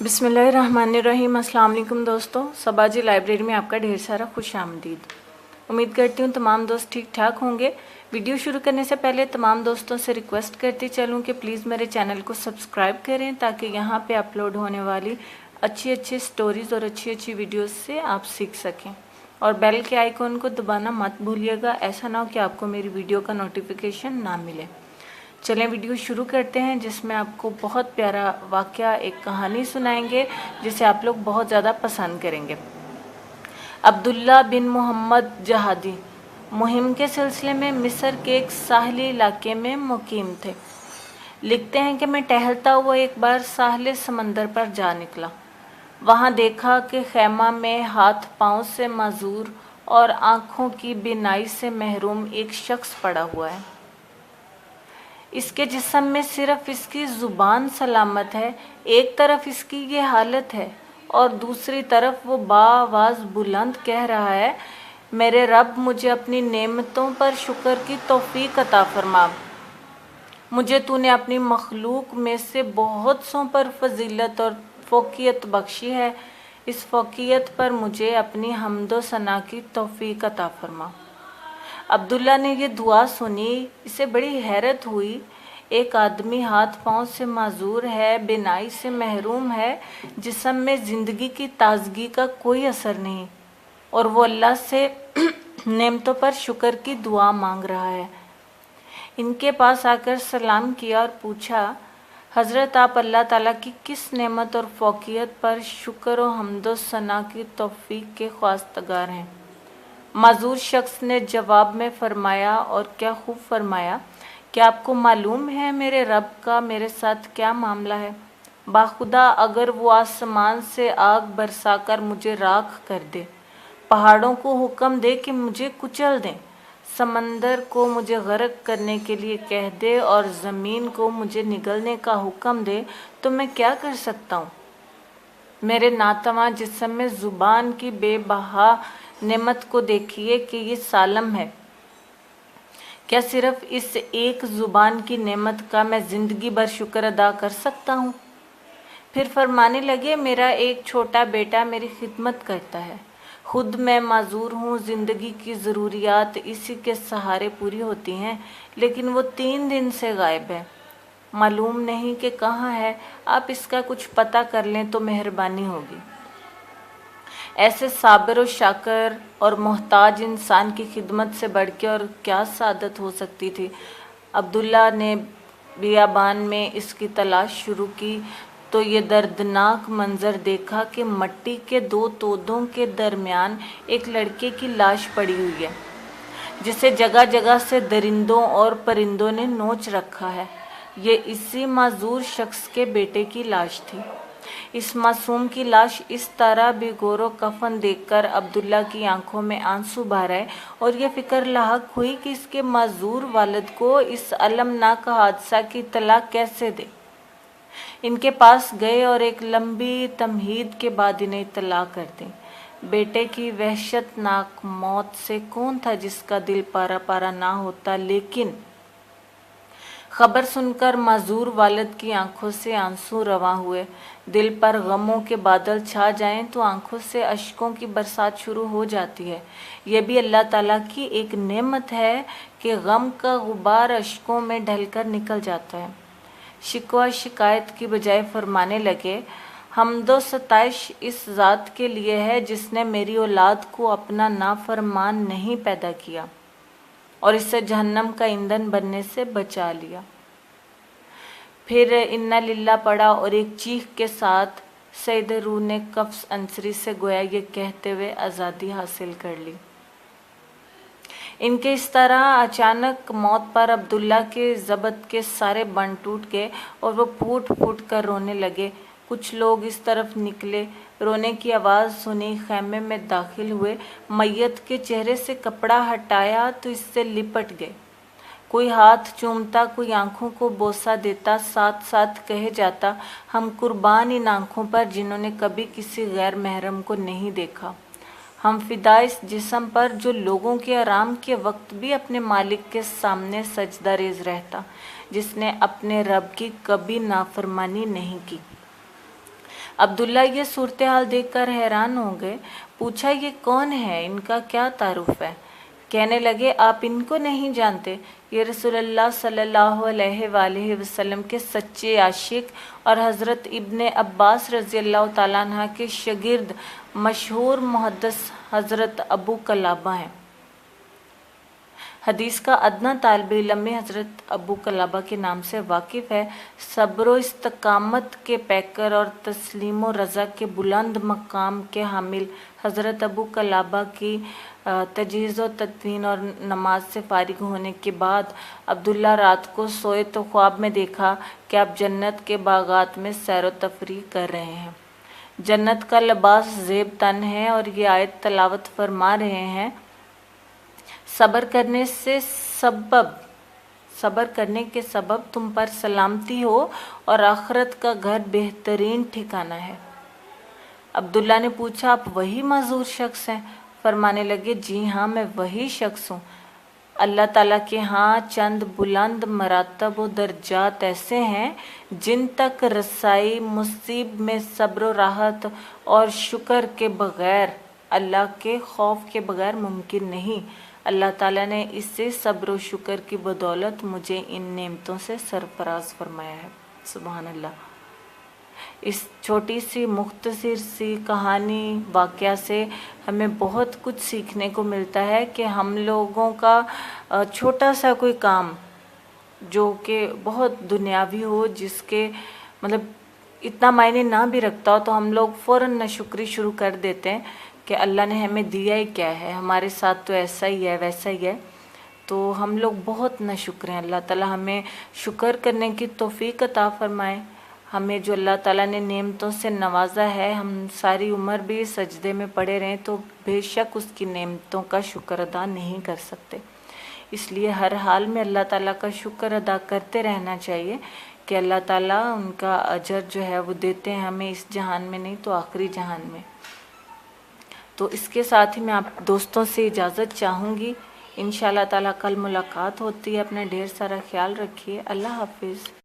बिस्मिल्लाहिर्रहमानिर्रहीम। अस्सलाम वालेकुम दोस्तों, सबाजी लाइब्रेरी में आपका ढेर सारा खुश आमदीद। उम्मीद करती हूँ तमाम दोस्त ठीक ठाक होंगे। वीडियो शुरू करने से पहले तमाम दोस्तों से रिक्वेस्ट करती चलूँ कि प्लीज़ मेरे चैनल को सब्सक्राइब करें ताकि यहाँ पे अपलोड होने वाली अच्छी अच्छी स्टोरीज़ और अच्छी अच्छी वीडियोज़ से आप सीख सकें। और बेल के आइकॉन को दबाना मत भूलिएगा, ऐसा ना हो कि आपको मेरी वीडियो का नोटिफिकेशन ना मिले। चलें वीडियो शुरू करते हैं, जिसमें आपको बहुत प्यारा वाक़या, एक कहानी सुनाएंगे जिसे आप लोग बहुत ज़्यादा पसंद करेंगे। अब्दुल्ला बिन मोहम्मद जहादी मुहिम के सिलसिले में मिस्र के एक साहली इलाके में मुकीम थे। लिखते हैं कि मैं टहलता हुआ एक बार साहले समंदर पर जा निकला। वहाँ देखा कि खैमा में हाथ पाँव से माजूर और आँखों की बीनाई से महरूम एक शख्स पड़ा हुआ है। इसके जिस्म में सिर्फ इसकी ज़ुबान सलामत है। एक तरफ इसकी ये हालत है और दूसरी तरफ वो बाआवाज़ बुलंद कह रहा है, मेरे रब मुझे अपनी नेमतों पर शुक्र की तौफीक अता फरमा। मुझे तूने अपनी मखलूक में से बहुत सौ पर फजीलत और फ़ौक़ियत बख्शी है। इस फ़ौक़ियत पर मुझे अपनी हम्दो सना की तौफीक अता फरमा। अब्दुल्ला ने ये दुआ सुनी, इसे बड़ी हैरत हुई। एक आदमी हाथ पाँव से माजूर है, बिनाई से महरूम है, जिस्म में ज़िंदगी की ताजगी का कोई असर नहीं, और वो अल्लाह से नेमतों पर शुक्र की दुआ मांग रहा है। इनके पास आकर सलाम किया और पूछा, हज़रत आप अल्लाह ताला की किस नेमत और फ़ौक़ियत पर शुक्र और हम्दो सना की तौफीक के ख्वास्तगार हैं? माजूर शख्स ने जवाब में फरमाया, और क्या खूब फरमाया, क्या आपको मालूम है मेरे रब का मेरे साथ क्या मामला है? बाखुदा अगर वो आसमान से आग बरसाकर मुझे राख कर दे, पहाड़ों को हुक्म दे कि मुझे कुचल दें, समंदर को मुझे गर्क करने के लिए कह दे और ज़मीन को मुझे निगलने का हुक्म दे, तो मैं क्या कर सकता हूँ? मेरे नातवा जिस्म में ज़ुबान की बेबहा नेमत को देखिए कि ये सालम है। क्या सिर्फ इस एक ज़ुबान की नेमत का मैं ज़िंदगी भर शुक्र अदा कर सकता हूँ? फिर फरमाने लगे, मेरा एक छोटा बेटा मेरी खिदमत करता है। खुद मैं माजूर हूँ, ज़िंदगी की ज़रूरियात इसी के सहारे पूरी होती हैं, लेकिन वो 3 दिन से गायब है। मालूम नहीं कि कहाँ है। आप इसका कुछ पता कर लें तो मेहरबानी होगी। ऐसे साबिर और शाकर और मोहताज इंसान की खिदमत से बढ़ के और क्या सादत हो सकती थी। अब्दुल्ला ने बियाबान में इसकी तलाश शुरू की तो ये दर्दनाक मंज़र देखा कि मट्टी के 2 तोदों के दरमियान एक लड़के की लाश पड़ी हुई है, जिसे जगह जगह से दरिंदों और परिंदों ने नोच रखा है। ये इसी माजूर शख्स के बेटे की लाश थी। इस मासूम की लाश इस तरह बेगौर कफन देखकर अब्दुल्ला की आंखों में आंसू भर आए और ये फिक्र लाहक हुई कि इसके माजूर वालिद को इस अलमनाक हादसा की इत्तला कैसे दे। इनके पास गए और एक लंबी तमहीद के बाद इन्हें इत्तला कर दी। बेटे की वहशतनाक मौत से कौन था जिसका दिल पारा पारा ना होता, लेकिन खबर सुनकर माजूर वालिद की आंखों से आंसू रवां हुए। दिल पर गमों के बादल छा जाएं तो आंखों से अश्कों की बरसात शुरू हो जाती है। यह भी अल्लाह ताला की एक नेमत है कि गम का गुबार अश्कों में ढलकर निकल जाता है। शिकवा शिकायत की बजाय फरमाने लगे, हम्दो सताइश इस ज़ात के लिए है जिसने मेरी औलाद को अपना नाफरमान नहीं पैदा किया और इससे जहन्नम का ईंधन बनने से बचा लिया। फिर इन्ना लिल्ला पड़ा और एक चीख के साथ सैयद रूह ने कफ्स अंसरी से गोया ये कहते हुए आज़ादी हासिल कर ली। इनके इस तरह अचानक मौत पर अब्दुल्ला के ज़बत के सारे बन टूट गए और वो फूट फूट कर रोने लगे। कुछ लोग इस तरफ निकले, रोने की आवाज़ सुनी, खैमे में दाखिल हुए, मैयत के चेहरे से कपड़ा हटाया तो इससे लिपट गए। कोई हाथ चूमता, कोई आंखों को बोसा देता, साथ साथ कहे जाता, हम कुर्बान इन आंखों पर जिन्होंने कभी किसी गैर महरम को नहीं देखा। हम फिदा इस जिस्म पर जो लोगों के आराम के वक्त भी अपने मालिक के सामने सजदा रेज रहता, जिसने अपने रब की कभी नाफरमानी नहीं की। अब्दुल्ला ये सूरत-ए-हाल देखकर हैरान हो गए। पूछा, ये कौन है, इनका क्या तारुफ है? कहने लगे, आप इनको नहीं जानते? ये रसूलुल्लाह सल्लल्लाहु अलैहि वसल्लम के सच्चे आशिक और हज़रत इब्ने अब्बास रज़ियल्लाहु ताला अन्हा के शागिर्द मशहूर मुहद्दिस हज़रत अबू कलाबा हैं। हदीस का अदना तालिब इल्म भी हज़रत अबू कलाबा के नाम से वाकिफ़ है। सब्र इस्तकामत के पैकर और तस्लीम व रज़ा के बुलंद मकाम के हामिल हज़रत अबू कलाबा की तजहीज़ व तदफीन और नमाज से फारिग होने के बाद अब्दुल्ला रात को सोए तो ख्वाब में देखा कि आप जन्नत के बागात में सैर व तफरीह कर रहे हैं। जन्नत का लिबास ज़ेब तन है और ये आयत तलावत फरमा रहे हैं, सब्र करने के सबब तुम पर सलामती हो और आखिरत का घर बेहतरीन ठिकाना है। अब्दुल्ला ने पूछा, आप वही मज़ूर शख्स हैं? फरमाने लगे, जी हाँ, मैं वही शख्स हूँ। अल्लाह ताला के यहाँ चंद बुलंद मरातब व दर्जात ऐसे हैं जिन तक रसाई मुसीब में सब्र राहत और शुक्र के बग़ैर, अल्लाह के खौफ के बग़ैर मुमकिन नहीं। अल्लाह ताला ने इससे सब्र व शुक्र की बदौलत मुझे इन नेमतों से सरफराज फरमाया है। सुभान अल्लाह। इस छोटी सी मुख्तसर सी कहानी वाक़या से हमें बहुत कुछ सीखने को मिलता है कि हम लोगों का छोटा सा कोई काम जो कि बहुत दुनियावी हो, जिसके मतलब इतना मायने ना भी रखता हो, तो हम लोग फ़ौरन नाशुक्री शुरू कर देते हैं कि अल्लाह ने हमें दिया ही क्या है, हमारे साथ तो ऐसा ही है वैसा ही है। तो हम लोग बहुत नाशुक्र हैं। अल्लाह ताला हमें शुक्र करने की तौफीक अता फरमाए। हमें जो अल्लाह ताला ने नेमतों से नवाजा है, हम सारी उम्र भी सजदे में पड़े रहें तो बेशक उसकी नेमतों का शुक्र अदा नहीं कर सकते। इसलिए हर हाल में अल्लाह ताला का शुक्र अदा करते रहना चाहिए कि अल्लाह ताला उनका अजर जो है वो देते हैं हमें, इस जहान में नहीं तो आखिरी जहान में। तो इसके साथ ही मैं आप दोस्तों से इजाज़त चाहूँगी। इंशाअल्लाह ताला कल मुलाकात होती है। अपना ढेर सारा ख्याल रखिए। अल्लाह हाफिज़।